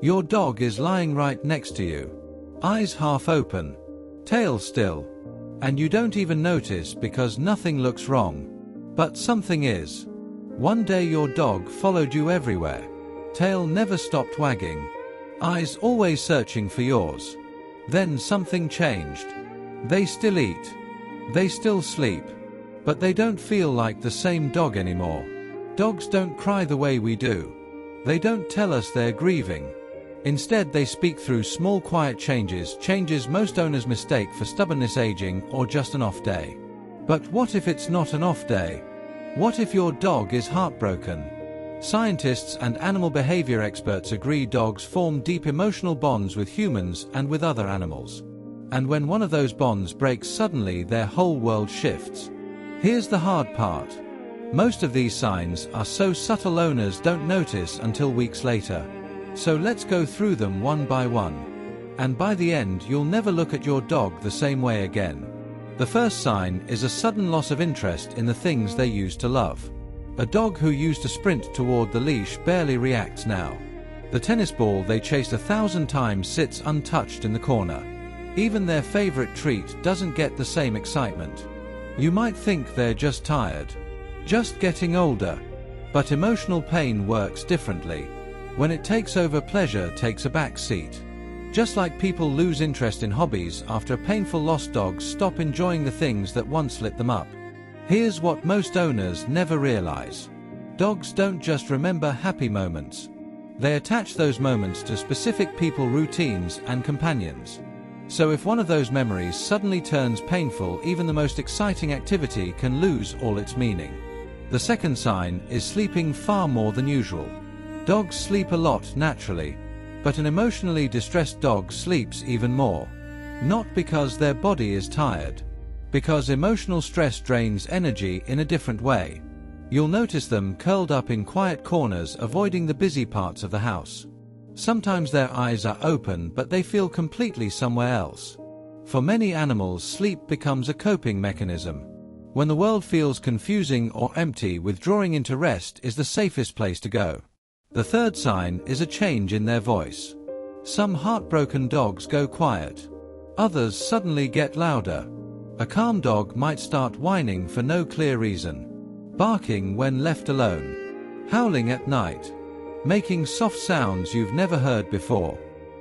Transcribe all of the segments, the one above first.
Your dog is lying right next to you. Eyes half open, tail still. And you don't even notice because nothing looks wrong. But something is. One day your dog followed you everywhere. Tail never stopped wagging. Eyes always searching for yours. Then something changed. They still eat. They still sleep. But they don't feel like the same dog anymore. Dogs don't cry the way we do. They don't tell us they're grieving. Instead, they speak through small quiet changes most owners mistake for stubbornness, aging, or just an off day. But what if it's not an off day? What if your dog is heartbroken? Scientists and animal behavior experts agree dogs form deep emotional bonds with humans and with other animals. And when one of those bonds breaks suddenly, their whole world shifts. Here's the hard part. Most of these signs are so subtle owners don't notice until weeks later. So let's go through them one by one. And by the end, you'll never look at your dog the same way again. The first sign is a sudden loss of interest in the things they used to love. A dog who used to sprint toward the leash barely reacts now. The tennis ball they chased 1,000 times sits untouched in the corner. Even their favorite treat doesn't get the same excitement. You might think they're just tired, just getting older. But emotional pain works differently. When it takes over, pleasure takes a back seat. Just like people lose interest in hobbies after a painful loss, dogs stop enjoying the things that once lit them up. Here's what most owners never realize. Dogs don't just remember happy moments. They attach those moments to specific people, routines, and companions. So if one of those memories suddenly turns painful, even the most exciting activity can lose all its meaning. The second sign is sleeping far more than usual. Dogs sleep a lot naturally, but an emotionally distressed dog sleeps even more. Not because their body is tired, because emotional stress drains energy in a different way. You'll notice them curled up in quiet corners, avoiding the busy parts of the house. Sometimes their eyes are open, but they feel completely somewhere else. For many animals, sleep becomes a coping mechanism. When the world feels confusing or empty, withdrawing into rest is the safest place to go. The third sign is a change in their voice. Some heartbroken dogs go quiet. Others suddenly get louder. A calm dog might start whining for no clear reason, barking when left alone, howling at night, making soft sounds you've never heard before.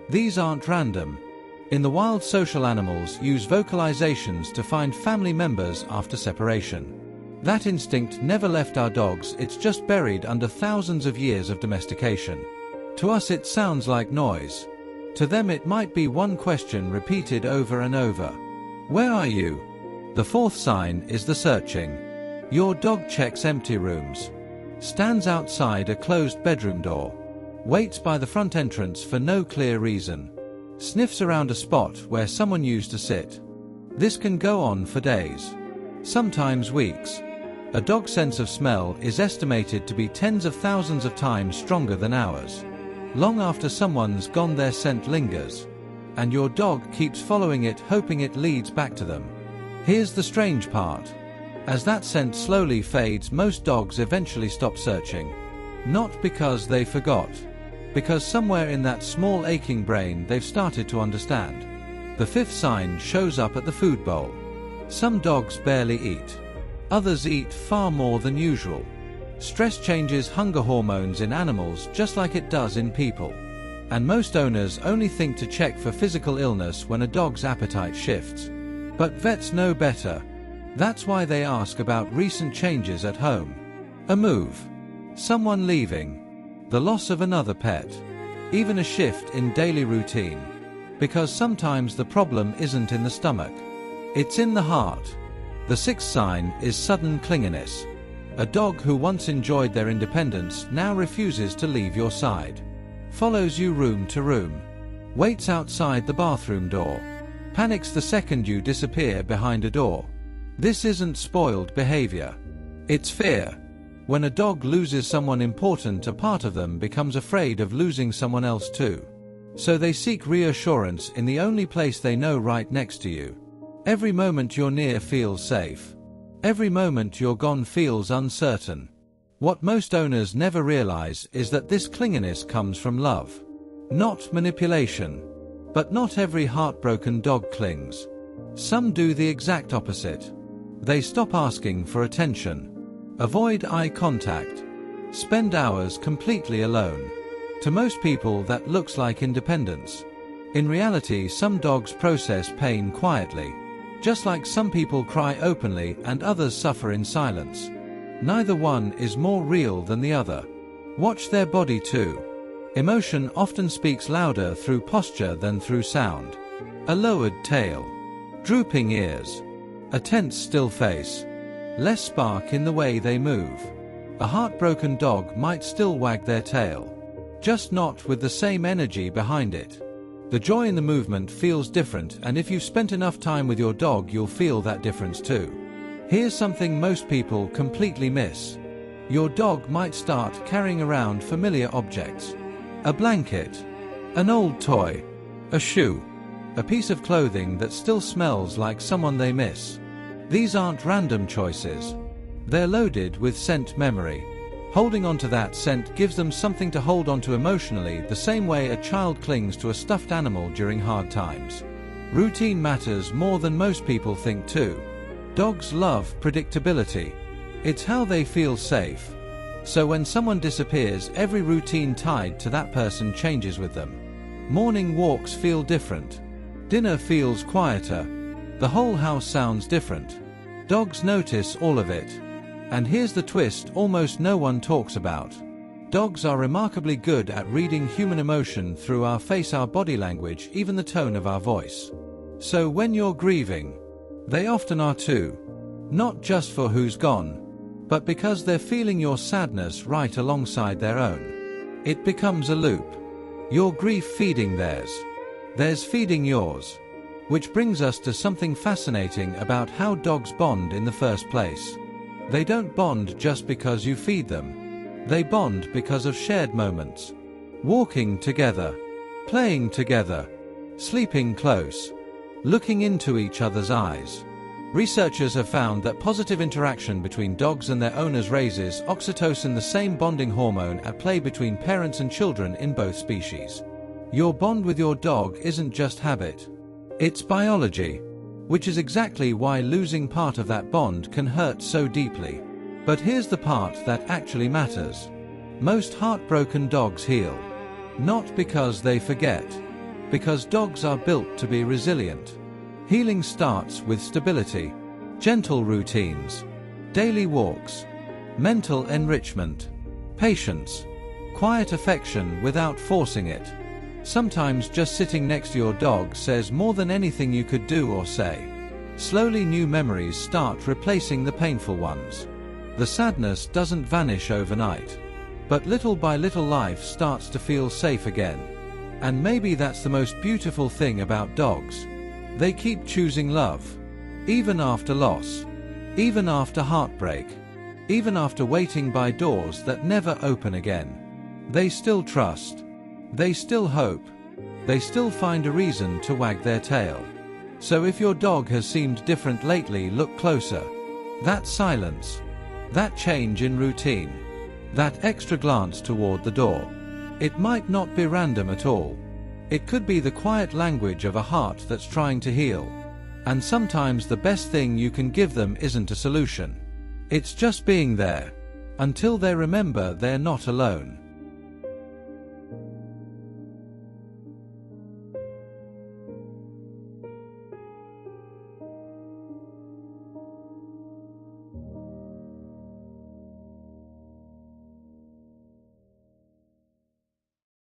These aren't random. In the wild, social animals use vocalizations to find family members after separation. That instinct never left our dogs, it's just buried under thousands of years of domestication. To us it sounds like noise. To them it might be one question repeated over and over. Where are you? The fourth sign is the searching. Your dog checks empty rooms, stands outside a closed bedroom door, waits by the front entrance for no clear reason, sniffs around a spot where someone used to sit. This can go on for days, sometimes weeks. A dog's sense of smell is estimated to be tens of thousands of times stronger than ours. Long after someone's gone, their scent lingers, and your dog keeps following it, hoping it leads back to them. Here's the strange part. As that scent slowly fades, most dogs eventually stop searching. Not because they forgot, because somewhere in that small aching brain they've started to understand. The fifth sign shows up at the food bowl. Some dogs barely eat. Others eat far more than usual. Stress changes hunger hormones in animals just like it does in people. And most owners only think to check for physical illness when a dog's appetite shifts. But vets know better. That's why they ask about recent changes at home. A move, someone leaving, the loss of another pet, even a shift in daily routine. Because sometimes the problem isn't in the stomach, it's in the heart. The sixth sign is sudden clinginess. A dog who once enjoyed their independence now refuses to leave your side. Follows you room to room. Waits outside the bathroom door. Panics the second you disappear behind a door. This isn't spoiled behavior. It's fear. When a dog loses someone important, a part of them becomes afraid of losing someone else too. So they seek reassurance in the only place they know, right next to you. Every moment you're near feels safe. Every moment you're gone feels uncertain. What most owners never realize is that this clinginess comes from love. not manipulation. But not every heartbroken dog clings. Some do the exact opposite. They stop asking for attention, avoid eye contact, spend hours completely alone. To most people that looks like independence. In reality, some dogs process pain quietly. Just like some people cry openly and others suffer in silence. Neither one is more real than the other. Watch their body too. Emotion often speaks louder through posture than through sound. A lowered tail, drooping ears, a tense still face, less spark in the way they move. A heartbroken dog might still wag their tail, just not with the same energy behind it. The joy in the movement feels different, and if you've spent enough time with your dog, you'll feel that difference too. Here's something most people completely miss. Your dog might start carrying around familiar objects. A blanket, an old toy, a shoe, a piece of clothing that still smells like someone they miss. These aren't random choices. They're loaded with scent memory. Holding onto that scent gives them something to hold onto emotionally, the same way a child clings to a stuffed animal during hard times. Routine matters more than most people think too. Dogs love predictability. It's how they feel safe. So when someone disappears, every routine tied to that person changes with them. Morning walks feel different. Dinner feels quieter. The whole house sounds different. Dogs notice all of it. And here's the twist almost no one talks about. Dogs are remarkably good at reading human emotion through our face, our body language, even the tone of our voice. So when you're grieving, they often are too. Not just for who's gone, but because they're feeling your sadness right alongside their own. It becomes a loop. Your grief feeding theirs feeding yours. Which brings us to something fascinating about how dogs bond in the first place. They don't bond just because you feed them. They bond because of shared moments. Walking together, playing together, sleeping close, looking into each other's eyes. Researchers have found that positive interaction between dogs and their owners raises oxytocin, the same bonding hormone at play between parents and children in both species. Your bond with your dog isn't just habit. It's biology, which is exactly why losing part of that bond can hurt so deeply. But here's the part that actually matters. Most heartbroken dogs heal. Not because they forget, because dogs are built to be resilient. Healing starts with stability, gentle routines, daily walks, mental enrichment, patience, quiet affection without forcing it. Sometimes just sitting next to your dog says more than anything you could do or say. Slowly new memories start replacing the painful ones. The sadness doesn't vanish overnight, but little by little life starts to feel safe again. And maybe that's the most beautiful thing about dogs. They keep choosing love, even after loss, even after heartbreak, even after waiting by doors that never open again. They still trust, they still hope, they still find a reason to wag their tail. So if your dog has seemed different lately, look closer. That silence, that change in routine, that extra glance toward the door. It might not be random at all. It could be the quiet language of a heart that's trying to heal. And sometimes the best thing you can give them isn't a solution. It's just being there, until they remember they're not alone.